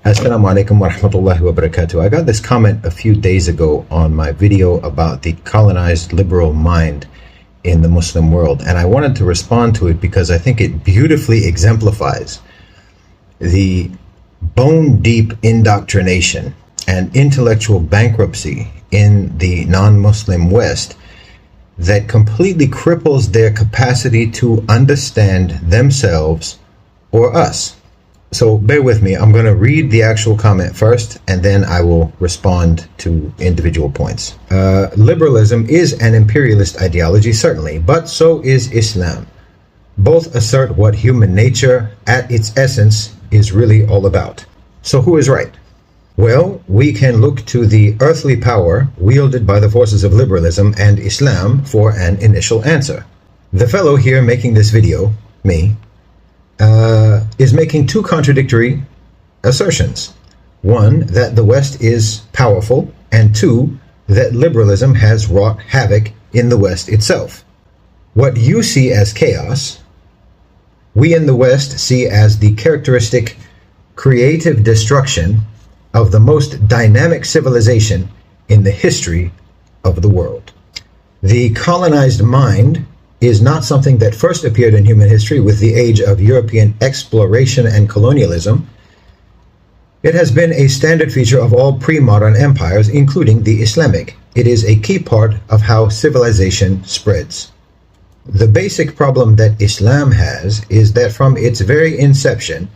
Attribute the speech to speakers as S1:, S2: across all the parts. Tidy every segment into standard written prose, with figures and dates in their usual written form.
S1: Assalamu alaikum wa rahmatullahi wa barakatuh. I got this comment a few days ago on my video about the colonized liberal mind in the Muslim world, and I wanted to respond to it because I think it beautifully exemplifies the bone-deep indoctrination and intellectual bankruptcy in the non-Muslim West that completely cripples their capacity to understand themselves or us. So bear with me. I'm going to read the actual comment first, and then I will respond to individual points. Liberalism is an imperialist ideology, certainly, but so is Islam. Both assert what human nature, at its essence, is really all about. So who is right? Well, we can look to the earthly power wielded by the forces of liberalism and Islam for an initial answer. The fellow here making this video, me, is making two contradictory assertions. One, that the West is powerful, and two, that liberalism has wrought havoc in the West itself. What you see as chaos, we in the West see as the characteristic creative destruction of the most dynamic civilization in the history of the world. The colonized mind is not something that first appeared in human history with the age of European exploration and colonialism. It has been a standard feature of all pre-modern empires, including the Islamic. It is a key part of how civilization spreads. The basic problem that Islam has is that from its very inception,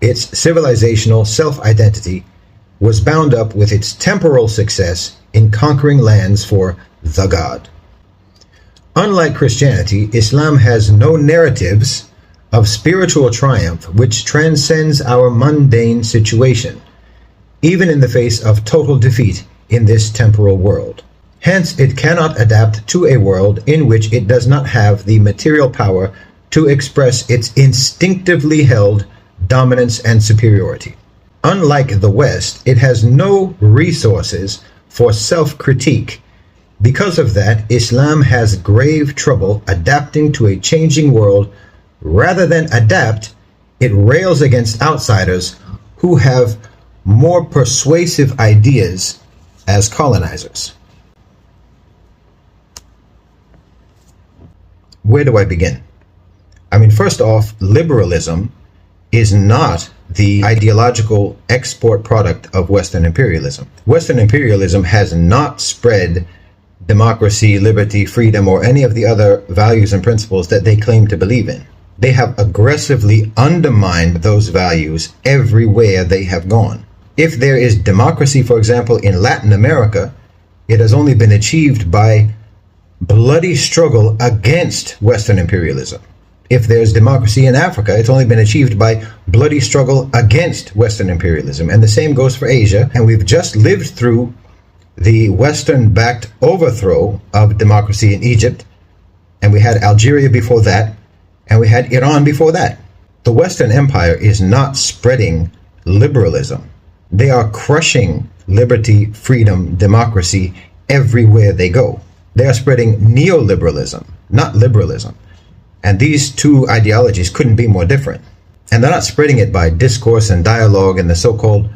S1: its civilizational self-identity was bound up with its temporal success in conquering lands for the God. Unlike Christianity, Islam has no narratives of spiritual triumph which transcends our mundane situation, even in the face of total defeat in this temporal world. Hence, it cannot adapt to a world in which it does not have the material power to express its instinctively held dominance and superiority. Unlike the West, it has no resources for self-critique. Because of that, Islam has grave trouble adapting to a changing world. Rather than adapt, it rails against outsiders who have more persuasive ideas as colonizers. Where do I begin? I mean, first off, liberalism is not the ideological export product of Western imperialism. Western imperialism has not spread democracy, liberty, freedom, or any of the other values and principles that they claim to believe in. They have aggressively undermined those values everywhere they have gone. If there is democracy, for example, in Latin America, it has only been achieved by bloody struggle against Western imperialism. If there's democracy in Africa, it's only been achieved by bloody struggle against Western imperialism. And the same goes for Asia. And we've just lived through the Western-backed overthrow of democracy in Egypt. And we had Algeria before that. And we had Iran before that. The Western Empire is not spreading liberalism. They are crushing liberty, freedom, democracy everywhere they go. They are spreading neoliberalism, not liberalism. And these two ideologies couldn't be more different. And they're not spreading it by discourse and dialogue in the so-called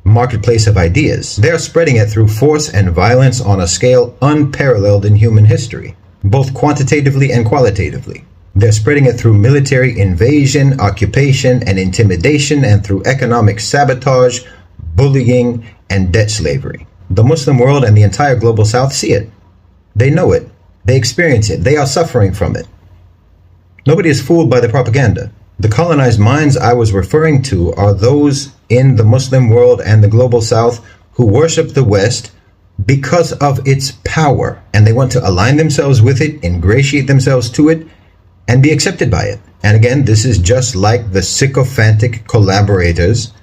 S1: marketplace of ideas. They're spreading it through force and violence on a scale unparalleled in human history, both quantitatively and qualitatively. They're spreading it through military invasion, occupation, and intimidation, and through economic sabotage, bullying, and debt slavery. The Muslim world and the entire global South see it. They know it. They experience it. They are suffering from it. Nobody is fooled by the propaganda. The colonized minds I was referring to are those in the Muslim world and the global South who worship the West because of its power, and they want to align themselves with it, ingratiate themselves to it, and be accepted by it. And again, this is just like the sycophantic collaborators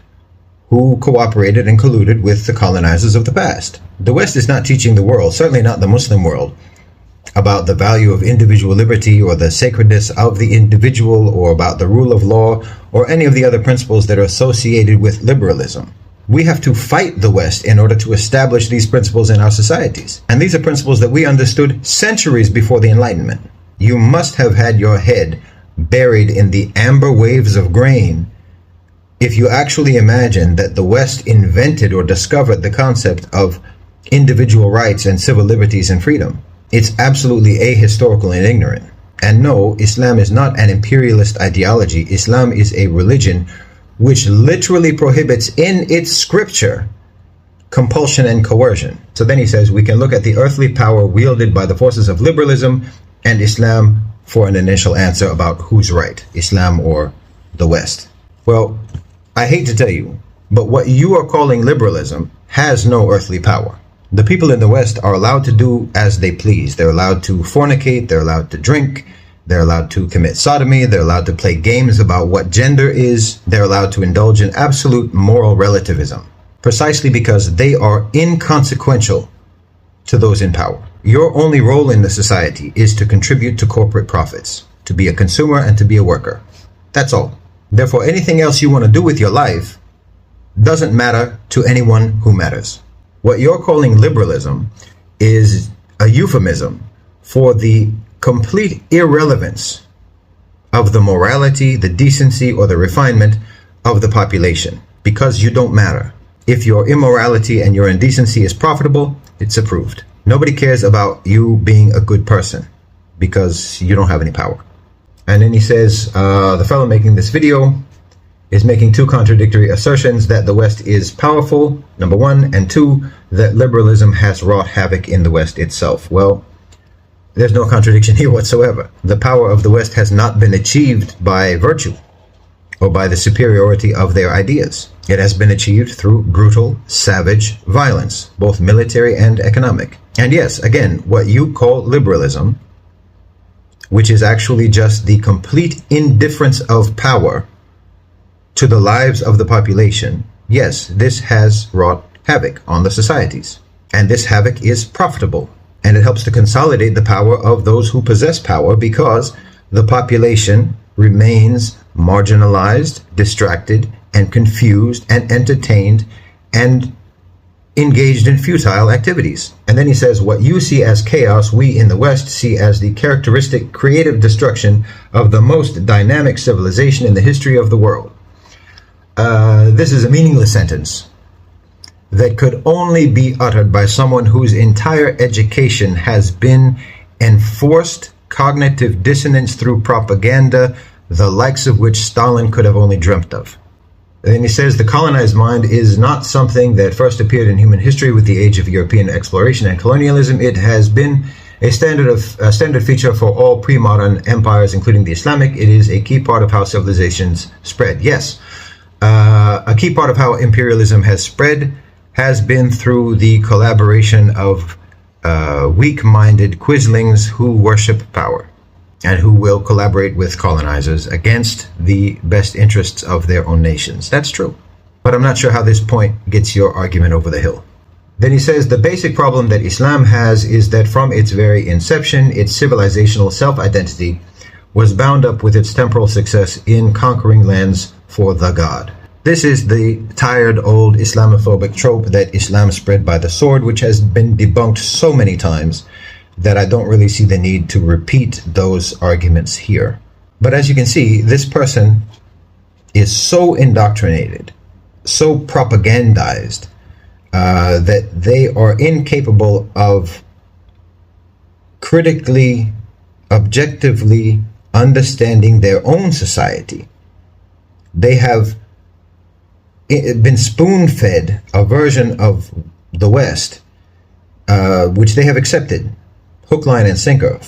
S1: who cooperated and colluded with the colonizers of the past. The West is not teaching the world, certainly not the Muslim world, about the value of individual liberty or the sacredness of the individual or about the rule of law or any of the other principles that are associated with liberalism. We have to fight the West in order to establish these principles in our societies. And these are principles that we understood centuries before the Enlightenment. You must have had your head buried in the amber waves of grain if you actually imagine that the West invented or discovered the concept of individual rights and civil liberties and freedom, it's absolutely ahistorical and ignorant. And no, Islam is not an imperialist ideology. Islam is a religion which literally prohibits in its scripture compulsion and coercion. So then he says we can look at the earthly power wielded by the forces of liberalism and Islam for an initial answer about who's right, Islam or the West. Well, I hate to tell you, but what you are calling liberalism has no earthly power. The people in the West are allowed to do as they please. They're allowed to fornicate, they're allowed to drink, they're allowed to commit sodomy, they're allowed to play games about what gender is, they're allowed to indulge in absolute moral relativism, precisely because they are inconsequential to those in power. Your only role in the society is to contribute to corporate profits, to be a consumer and to be a worker. That's all. Therefore, anything else you want to do with your life doesn't matter to anyone who matters. What you're calling liberalism is a euphemism for the complete irrelevance of the morality, the decency, or the refinement of the population, because you don't matter. If your immorality and your indecency is profitable, it's approved. Nobody cares about you being a good person because you don't have any power. And then he says, the fellow making this video is making two contradictory assertions: that the West is powerful, number one, and two, that liberalism has wrought havoc in the West itself. Well, there's no contradiction here whatsoever. The power of the West has not been achieved by virtue or by the superiority of their ideas. It has been achieved through brutal, savage violence, both military and economic. And yes, again, what you call liberalism, which is actually just the complete indifference of power to the lives of the population, yes, this has wrought havoc on the societies. And this havoc is profitable. And it helps to consolidate the power of those who possess power, because the population remains marginalized, distracted, and confused, and entertained, and engaged in futile activities. And then he says, what you see as chaos, we in the West see as the characteristic creative destruction of the most dynamic civilization in the history of the world. This is a meaningless sentence that could only be uttered by someone whose entire education has been enforced cognitive dissonance through propaganda, the likes of which Stalin could have only dreamt of. Then he says the colonized mind is not something that first appeared in human history with the age of European exploration and colonialism. It has been a standard feature for all pre-modern empires, including the Islamic. It is a key part of how civilizations spread. Yes, a key part of how imperialism has spread has been through the collaboration of weak-minded quislings who worship power and who will collaborate with colonizers against the best interests of their own nations. That's true. But I'm not sure how this point gets your argument over the hill. Then he says the basic problem that Islam has is that from its very inception, its civilizational self-identity was bound up with its temporal success in conquering lands for the God. This is the tired old Islamophobic trope that Islam spread by the sword, which has been debunked so many times that I don't really see the need to repeat those arguments here. But as you can see, this person is so indoctrinated, so propagandized, that they are incapable of critically, objectively understanding their own society. They have been spoon-fed a version of the West, which they have accepted, hook, line, and sinker,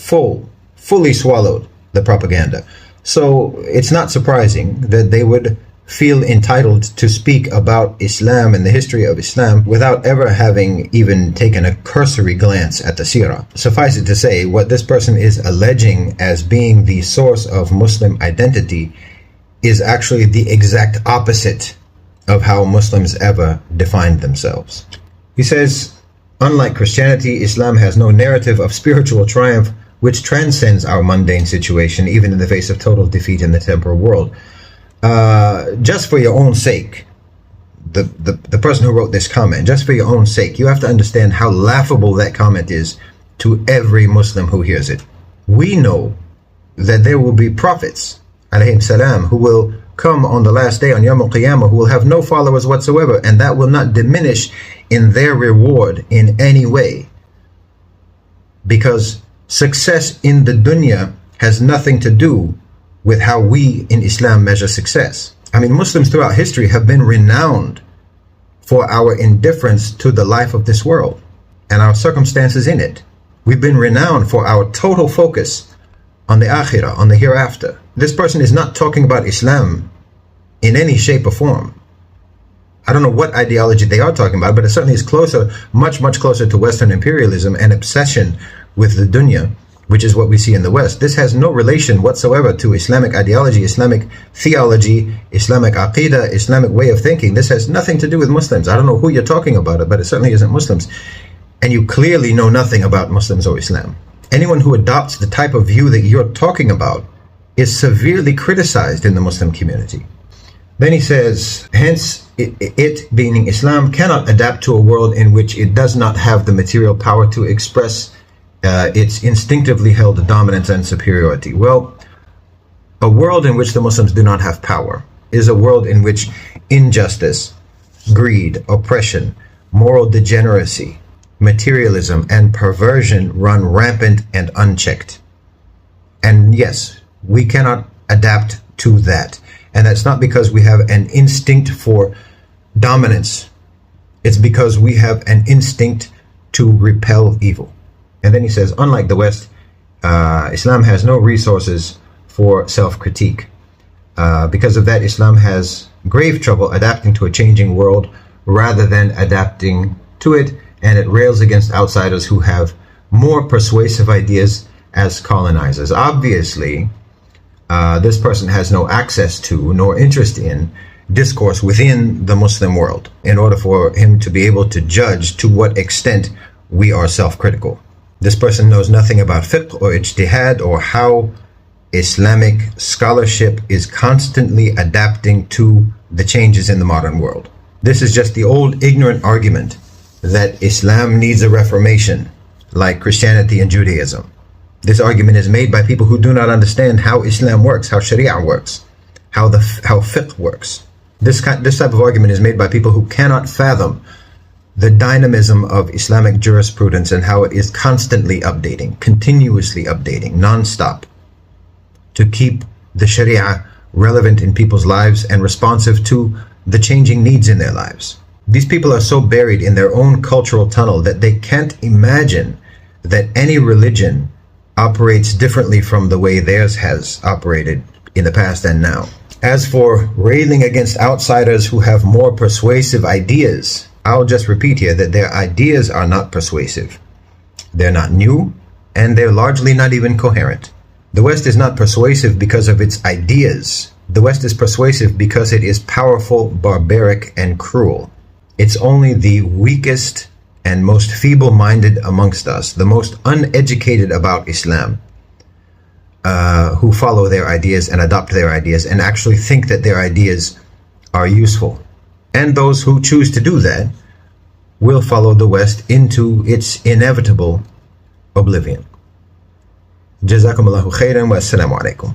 S1: fully swallowed the propaganda. So it's not surprising that they would feel entitled to speak about Islam and the history of Islam without ever having even taken a cursory glance at the seerah. Suffice it to say, what this person is alleging as being the source of Muslim identity is actually the exact opposite of how Muslims ever defined themselves. He says, unlike Christianity, Islam has no narrative of spiritual triumph which transcends our mundane situation, even in the face of total defeat in the temporal world. Just for your own sake, the person who wrote this comment, just for your own sake, you have to understand how laughable that comment is to every Muslim who hears it. We know that there will be prophets, alayhim salam, who will come on the last day, on Yawm al-Qiyamah, who will have no followers whatsoever, and that will not diminish in their reward in any way. Because success in the dunya has nothing to do with how we in Islam measure success. I mean, Muslims throughout history have been renowned for our indifference to the life of this world and our circumstances in it. We've been renowned for our total focus on the akhirah, on the hereafter. This person is not talking about Islam in any shape or form. I don't know what ideology they are talking about, but it certainly is closer, much, much closer to Western imperialism and obsession with the dunya, which is what we see in the West. This has no relation whatsoever to Islamic ideology, Islamic theology, Islamic aqidah, Islamic way of thinking. This has nothing to do with Muslims. I don't know who you're talking about, but it certainly isn't Muslims. And you clearly know nothing about Muslims or Islam. Anyone who adopts the type of view that you're talking about is severely criticized in the Muslim community. Then he says, hence it being Islam cannot adapt to a world in which it does not have the material power to express its instinctively held dominance and superiority. Well, a world in which the Muslims do not have power is a world in which injustice, greed, oppression, moral degeneracy, materialism, and perversion run rampant and unchecked. And yes, we cannot adapt to that. And that's not because we have an instinct for dominance. It's because we have an instinct to repel evil. And then he says, unlike the West, Islam has no resources for self-critique. Because of that, Islam has grave trouble adapting to a changing world rather than adapting to it, and it rails against outsiders who have more persuasive ideas as colonizers. Obviously, this person has no access to nor interest in discourse within the Muslim world in order for him to be able to judge to what extent we are self-critical. This person knows nothing about fiqh or ijtihad or how Islamic scholarship is constantly adapting to the changes in the modern world. This is just the old ignorant argument that Islam needs a reformation like Christianity and Judaism. This argument is made by people who do not understand how Islam works, how Sharia works, how fiqh works. This type of argument is made by people who cannot fathom the dynamism of Islamic jurisprudence and how it is constantly updating, continuously updating, non-stop, to keep the Sharia relevant in people's lives and responsive to the changing needs in their lives. These people are so buried in their own cultural tunnel that they can't imagine that any religion operates differently from the way theirs has operated in the past and now. As for railing against outsiders who have more persuasive ideas, I'll just repeat here that their ideas are not persuasive. They're not new, and they're largely not even coherent. The West is not persuasive because of its ideas. The West is persuasive because it is powerful, barbaric, and cruel. It's only the weakest and most feeble-minded amongst us, the most uneducated about Islam, who follow their ideas and adopt their ideas and actually think that their ideas are useful. And those who choose to do that will follow the West into its inevitable oblivion. Jazakumullahu khairan wa assalamu alaikum.